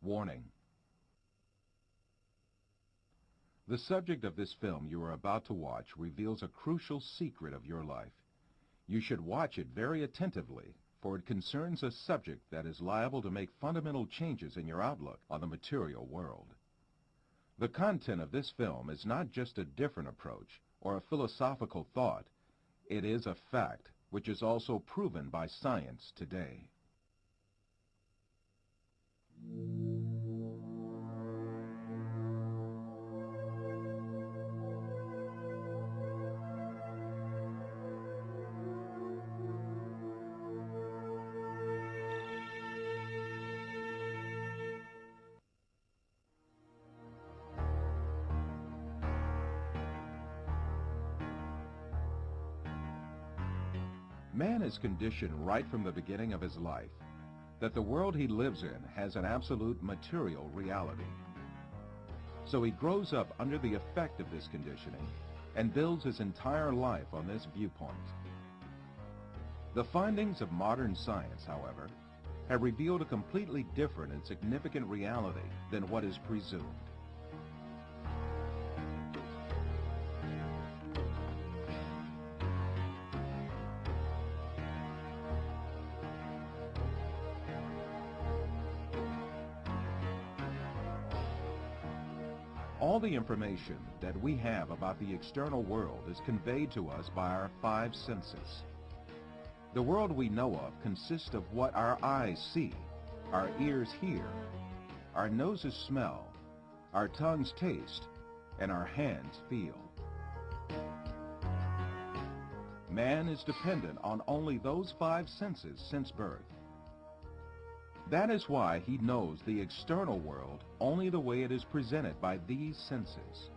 Warning. The subject of this film you are about to watch reveals a crucial secret of your life. You should watch it very attentively, for it concerns a subject that is liable to make fundamental changes in your outlook on the material world. The content of this film is not just a different approach or a philosophical thought. It is a fact, which is also proven by science today. Man is conditioned right from the beginning of his life that the world he lives in has an absolute material reality. So he grows up under the effect of this conditioning and builds his entire life on this viewpoint. The findings of modern science, however, have revealed a completely different and significant reality than what is presumed. All the information that we have about the external world is conveyed to us by our five senses. The world we know of consists of what our eyes see, our ears hear, our noses smell, our tongues taste, and our hands feel. Man is dependent on only those five senses since birth. That is why he knows the external world only the way it is presented by these senses.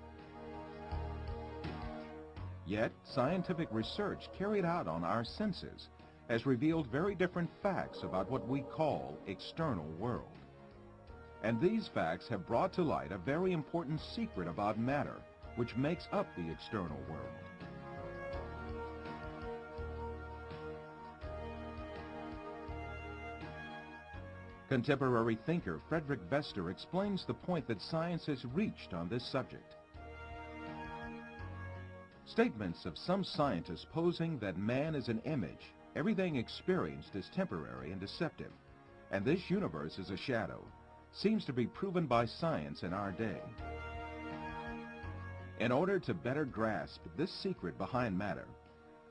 Yet, scientific research carried out on our senses has revealed very different facts about what we call external world. And these facts have brought to light a very important secret about matter, which makes up the external world. Contemporary thinker Frederick Bester explains the point that science has reached on this subject. Statements of some scientists posing that man is an image, everything experienced is temporary and deceptive, and this universe is a shadow, seems to be proven by science in our day. In order to better grasp this secret behind matter,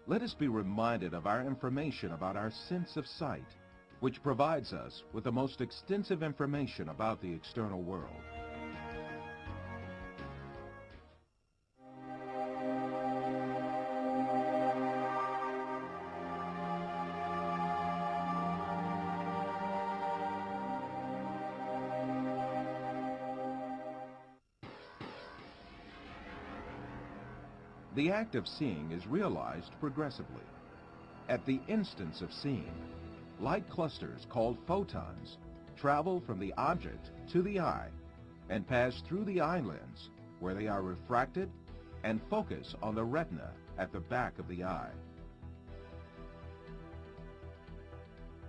let us be reminded of our information about our sense of sight, which provides us with the most extensive information about the external world. The act of seeing is realized progressively. At the instance of seeing, light clusters called photons travel from the object to the eye and pass through the eye lens, where they are refracted and focus on the retina at the back of the eye.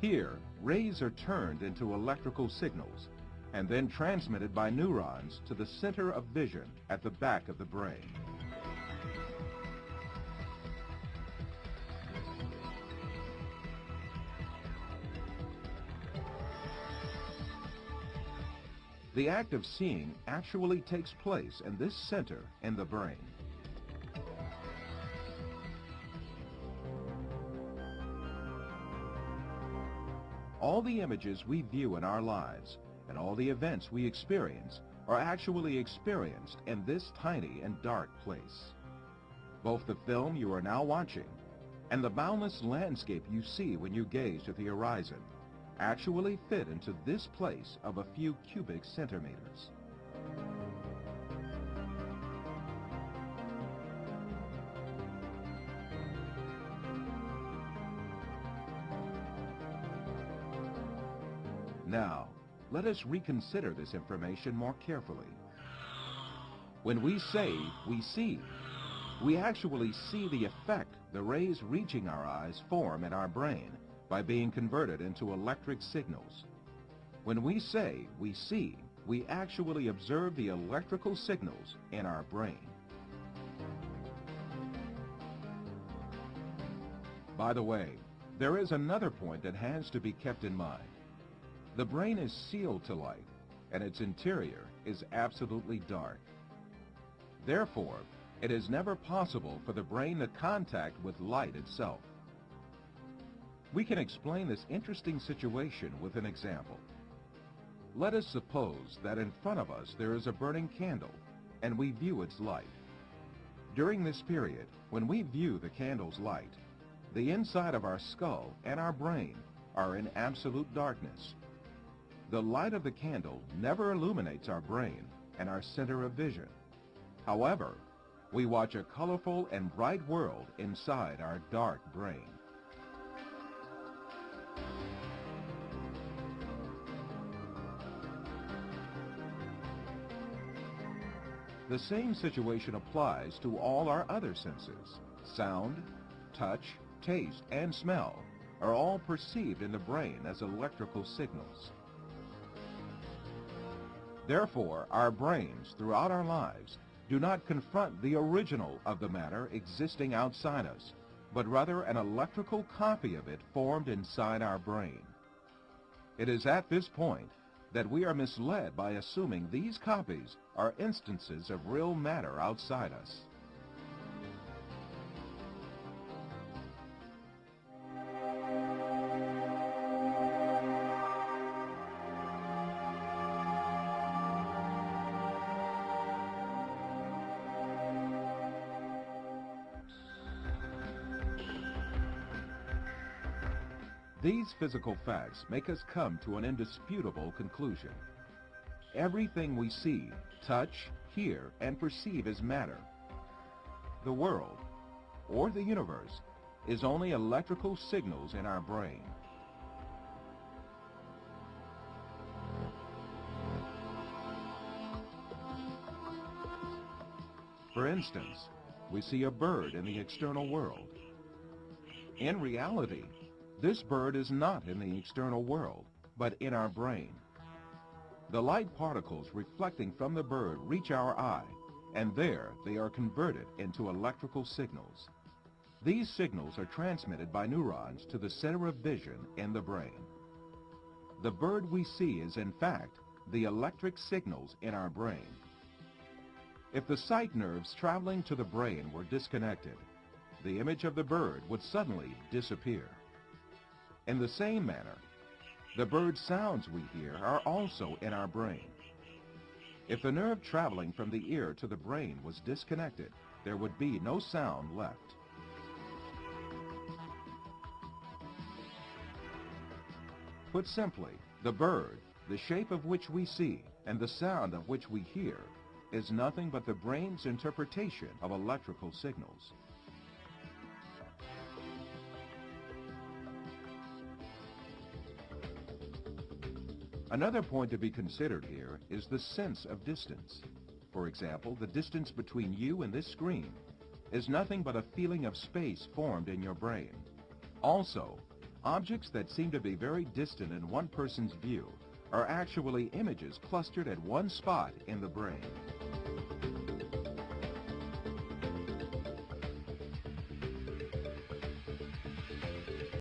Here, rays are turned into electrical signals and then transmitted by neurons to the center of vision at the back of the brain. The act of seeing actually takes place in this center in the brain. All the images we view in our lives and all the events we experience are actually experienced in this tiny and dark place. Both the film you are now watching and the boundless landscape you see when you gaze at the horizon actually fit into this place of a few cubic centimeters. Now, let us reconsider this information more carefully. When we say we see, we actually see the effect the rays reaching our eyes form in our brain by being converted into electric signals. When we say we see, we actually observe the electrical signals in our brain. By the way, there is another point that has to be kept in mind. The brain is sealed to light, and its interior is absolutely dark. Therefore, it is never possible for the brain to contact with light itself. We can explain this interesting situation with an example. Let us suppose that in front of us there is a burning candle, and we view its light. During this period, when we view the candle's light, the inside of our skull and our brain are in absolute darkness. The light of the candle never illuminates our brain and our center of vision. However, we watch a colorful and bright world inside our dark brain. The same situation applies to all our other senses. Sound, touch, taste, and smell are all perceived in the brain as electrical signals. Therefore, our brains, throughout our lives, do not confront the original of the matter existing outside us, but rather an electrical copy of it formed inside our brain. It is at this point that we are misled by assuming these copies are instances of real matter outside us. These physical facts make us come to an indisputable conclusion. Everything we see, touch, hear, and perceive is matter. The world, or the universe, is only electrical signals in our brain. For instance, we see a bird in the external world. In reality, this bird is not in the external world, but in our brain. The light particles reflecting from the bird reach our eye, and there they are converted into electrical signals. These signals are transmitted by neurons to the center of vision in the brain. The bird we see is, in fact, the electric signals in our brain. If the sight nerves traveling to the brain were disconnected, the image of the bird would suddenly disappear. In the same manner, the bird sounds we hear are also in our brain. If the nerve traveling from the ear to the brain was disconnected, there would be no sound left. Put simply, the bird, the shape of which we see, and the sound of which we hear, is nothing but the brain's interpretation of electrical signals. Another point to be considered here is the sense of distance. For example, the distance between you and this screen is nothing but a feeling of space formed in your brain. Also, objects that seem to be very distant in one person's view are actually images clustered at one spot in the brain.